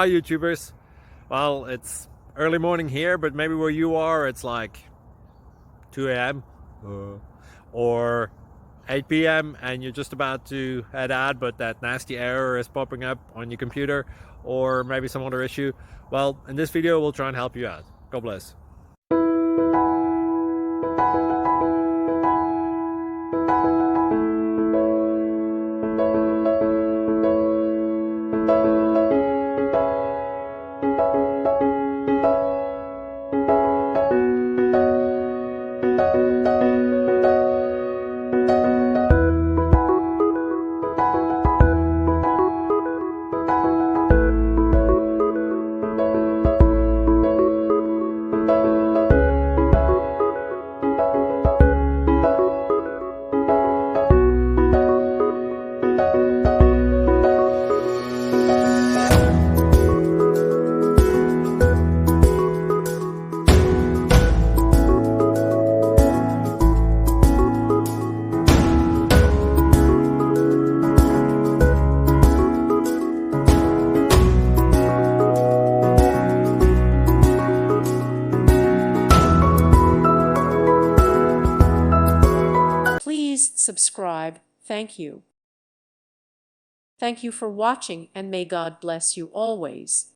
Hi YouTubers. Well, it's early morning here, but maybe where you are it's like 2 a.m. or 8 p.m. and you're just about to head out, but that nasty error is popping up on your computer, or maybe some other issue. Well, in this video we'll try and help you out. God bless. Please subscribe. Thank you. Thank you for watching, and may God bless you always.